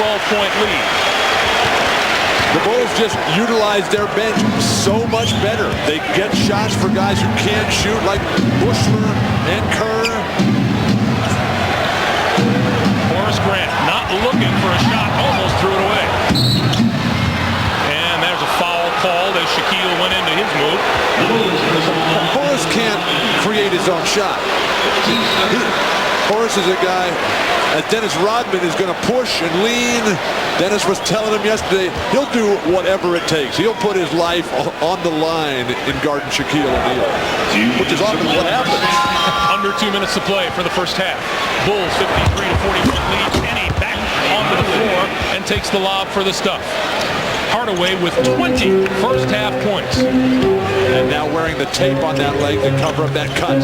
12-point lead. The Bulls just utilize their bench so much better. They get shots for guys who can't shoot, like Bushler and Kerr. Horace Grant not looking for a shot, almost threw it away. And there's a foul called as Shaquille went into his move. Horace can't create his own shot. Horace is a guy, as Dennis Rodman is going to push and lean. Dennis was telling him yesterday, he'll do whatever it takes. He'll put his life on the line in guarding Shaquille O'Neal, which is often what happens. Under 2 minutes to play for the first half. Bulls 53-41 lead. Penny back onto the floor and takes the lob for the stuff. Hardaway with 20 first half points. And now wearing the tape on that leg to cover up that cut.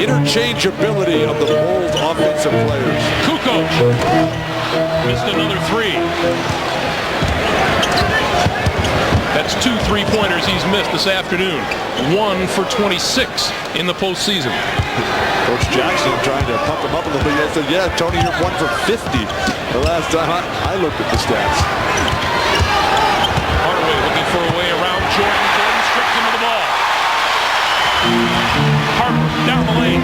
Interchangeability of the Bulls offensive players. Kukoc missed another three. That's 2 3-pointers he's missed this afternoon. 1 for 26 in the postseason. Coach Jackson trying to pump him up a little bit. He said, yeah, Tony, you're 1 for 50 the last time I looked at the stats. Hardaway looking for a way around Jordan. Jordan strips him of the ball. Harper down the lane.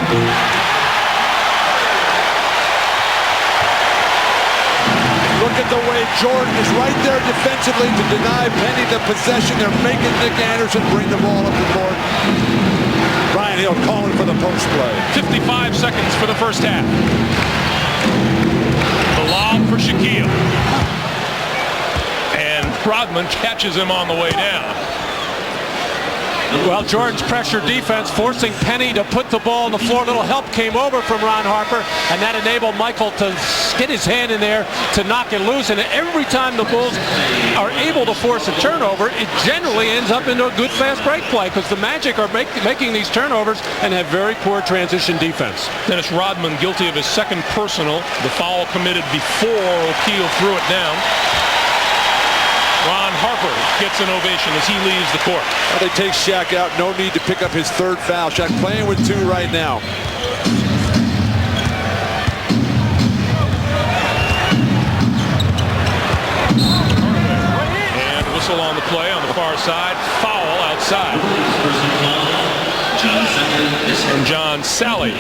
Look at the way Jordan is right there defensively to deny Penny the possession. They're making Nick Anderson bring the ball up the court. Brian Hill calling for the post play. 55 seconds for the first half. The lob for Shaquille. And Rodman catches him on the way down. Well, Jordan's pressure defense forcing Penny to put the ball on the floor. A little help came over from Ron Harper, and that enabled Michael to get his hand in there to knock it loose. And every time the Bulls are able to force a turnover, it generally ends up into a good fast break play because the Magic are making these turnovers and have very poor transition defense. Dennis Rodman guilty of his second personal. The foul committed before O'Keefe threw it down. Ron Harper gets an ovation as he leaves the court. Well, they take Shaq out. No need to pick up his third foul. Shaq playing with 2 right now. And whistle on the play on the far side. Foul outside. And John Sally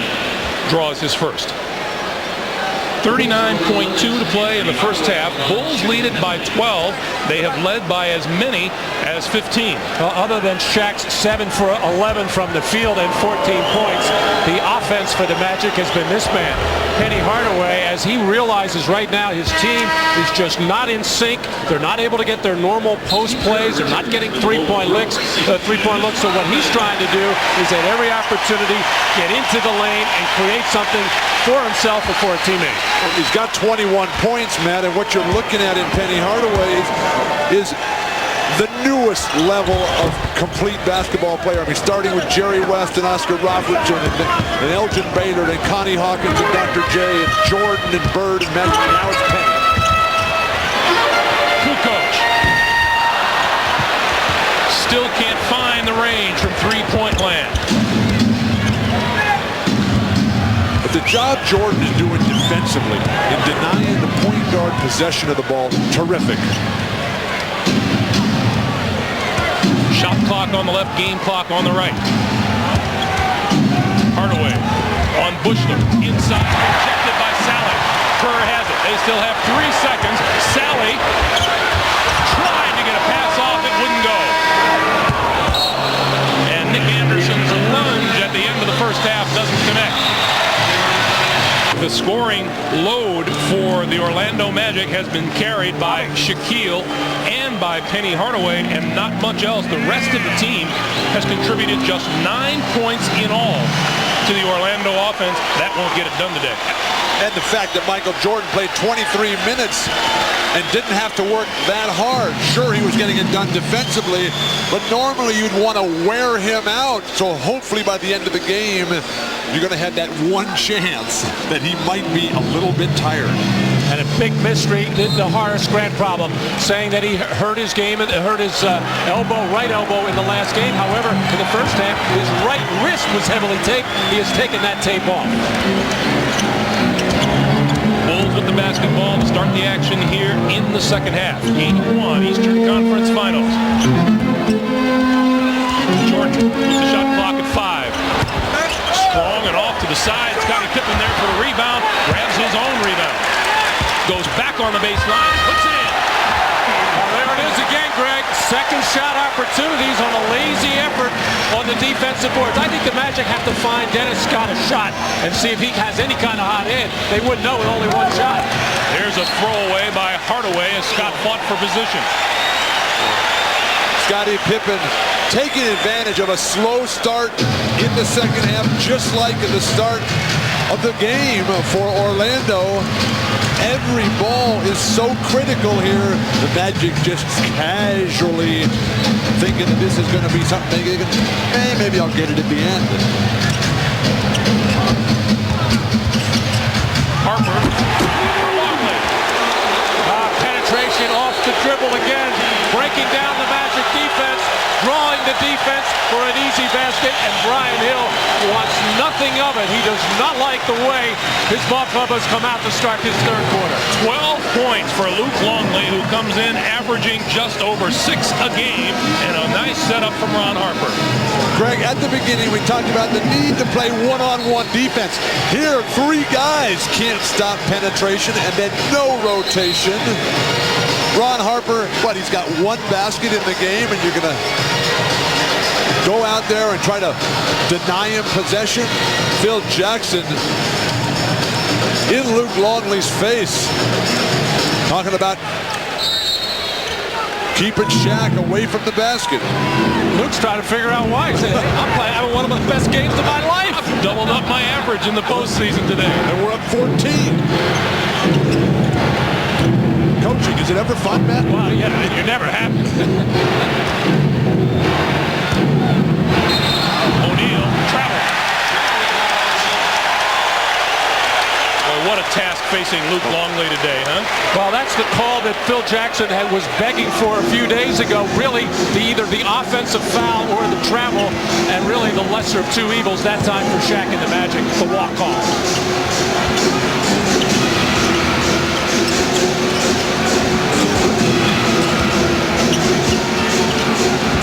draws his first. 39.2 to play in the first half. Bulls lead it by 12. They have led by as many as 15. Well, other than Shaq's 7 for 11 from the field and 14 points, the offense for the Magic has been this man, Penny Hardaway, as he realizes right now his team is just not in sync. They're not able to get their normal post plays. They're not getting three-point looks. So what he's trying to do is at every opportunity get into the lane and create something for himself or for a teammate. He's got 21 points, Matt, and what you're looking at in Penny Hardaway is the newest level of complete basketball player. I mean, starting with Jerry West and Oscar Robertson and Elgin Baylor and Connie Hawkins and Dr. J and Jordan and Bird and Magic. Now it's Penny. Kukoc still can't find the range from three-point land. But the job Jordan is doing defensively in denying the point guard possession of the ball, terrific. Shot clock on the left, game clock on the right. Hardaway on Bushler, inside, rejected by Sally. Kerr has it. They still have 3 seconds. Sally tried to get a pass off, it wouldn't go. And Nick Anderson's lunge at the end of the first half doesn't connect. The scoring load for the Orlando Magic has been carried by Shaquille and by Penny Hardaway and not much else. The rest of the team has contributed just 9 points in all to the Orlando offense. That won't get it done today. And the fact that Michael Jordan played 23 minutes and didn't have to work that hard. Sure, he was getting it done defensively, but normally you'd want to wear him out. So hopefully by the end of the game, you're going to have that one chance that he might be a little bit tired. And a big mystery, the Horace Grant problem, saying that he hurt his game and hurt his right elbow in the last game. However, in the first half, his right wrist was heavily taped. He has taken that tape off. start the action here in the second half. Game 1, Eastern Conference Finals. Jordan with the shot clock at 5. Strong and off to the side. Scottie Pippen there for the rebound. Grabs his own rebound. Goes back on the baseline. Puts it in. Well, there it is again, Greg. Second shot opportunities on a lazy effort on the defensive boards. I think the Magic have to find Dennis Scott a shot and see if he has any kind of hot hand. They wouldn't know with only one shot. There's a throwaway by Hardaway as Scott fought for position. Scottie Pippen taking advantage of a slow start in the second half, just like at the start of the game for Orlando. Every ball is so critical here. The Magic just casually thinking that this is going to be something. Maybe I'll get it at the end. Harper. Penetration off the dribble again. Breaking down the Magic defense. Drawing the defense for an easy basket, and Brian Hill wants nothing of it. He does not like the way his ball clubbers come out to start this third quarter. 12 points for Luke Longley, who comes in averaging just over 6 a game, and a nice setup from Ron Harper. Greg, at the beginning we talked about the need to play one-on-one defense. Here, 3 guys can't stop penetration, and then no rotation. Ron Harper, he's got 1 basket in the game, and you're going to go out there and try to deny him possession? Phil Jackson in Luke Longley's face, talking about keeping Shaq away from the basket. Luke's trying to figure out why. He said, hey, I'm having one of the best games of my life. I've doubled up my average in the postseason today. And we're up 14. Coaching, is it ever fun, Matt? Well, yeah, you're never happy. O'Neal, travel. Well, what a task facing Luke Longley today, huh? Well, that's the call that Phil Jackson was begging for a few days ago. Really, either the offensive foul or the travel, and really the lesser of 2 evils that time for Shaq and the Magic, the walk call.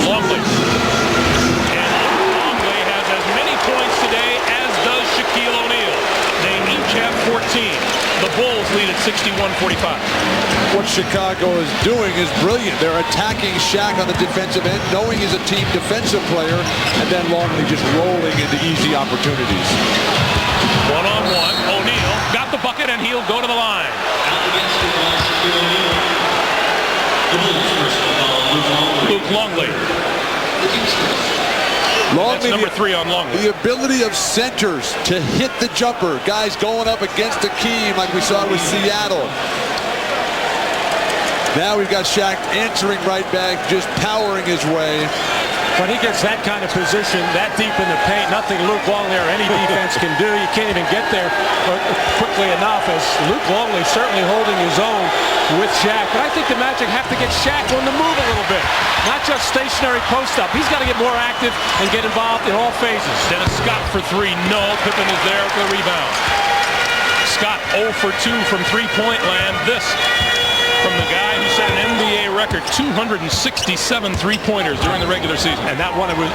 Longley. And Longley has as many points today as does Shaquille O'Neal. They each have 14. The Bulls lead at 61-45. What Chicago is doing is brilliant. They're attacking Shaq on the defensive end, knowing he's a team defensive player, and then Longley just rolling into easy opportunities. One-on-one. O'Neal got the bucket, and he'll go to the line. Luke Longley. That's number 3 on Longley. The ability of centers to hit the jumper. Guys going up against Akeem like we saw with Seattle. Now we've got Shaq answering right back, just powering his way. When he gets that kind of position, that deep in the paint, nothing Luke Longley or any defense can do. You can't even get there quickly enough, as Luke Longley certainly holding his own with Shaq. But I think the Magic have to get Shaq on the move a little bit. Not just stationary post-up. He's got to get more active and get involved in all phases. Dennis Scott for 3. No. Pippen is there for the rebound. Scott 0 for 2 from three-point land. This from the guy who set an NBA record, 267 three-pointers during the regular season. And that one of his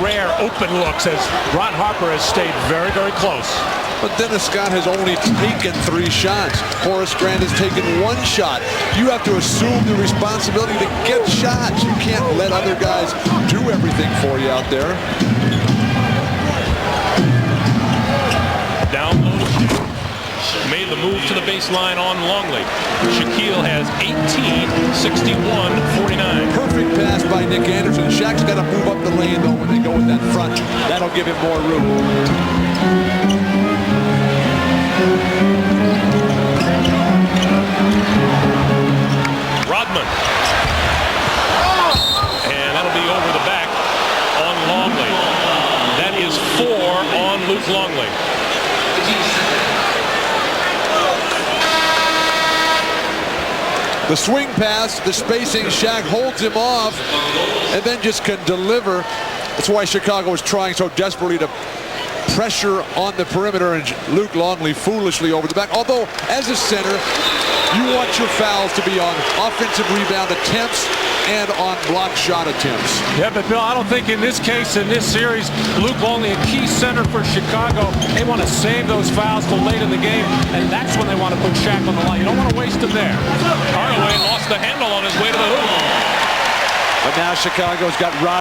rare open looks, as Ron Harper has stayed very, very close. But Dennis Scott has only taken 3 shots. Horace Grant has taken 1 shot. You have to assume the responsibility to get shots. You can't let other guys do everything for you out there. Down low. Made the move to the baseline on Longley. Shaquille has 18, 61, 49. Perfect pass by Nick Anderson. Shaq's got to move up the lane, though, when they go with that front. That'll give him more room. Rodman. And that'll be over the back on Longley. That is 4 on Luke Longley. The swing pass, the spacing, Shaq holds him off and then just can deliver. That's why Chicago is trying so desperately to pressure on the perimeter, and Luke Longley foolishly over the back. Although, as a center, You want your fouls to be on offensive rebound attempts and on block shot attempts. Yeah, but Bill, I don't think in this case, in this series, Luke Longley, a key center for Chicago, they want to save those fouls till late in the game, and that's when they want to put Shaq on the line. You don't want to waste them there. Hardaway lost the handle on his way to the hoop. But now Chicago's got Rod.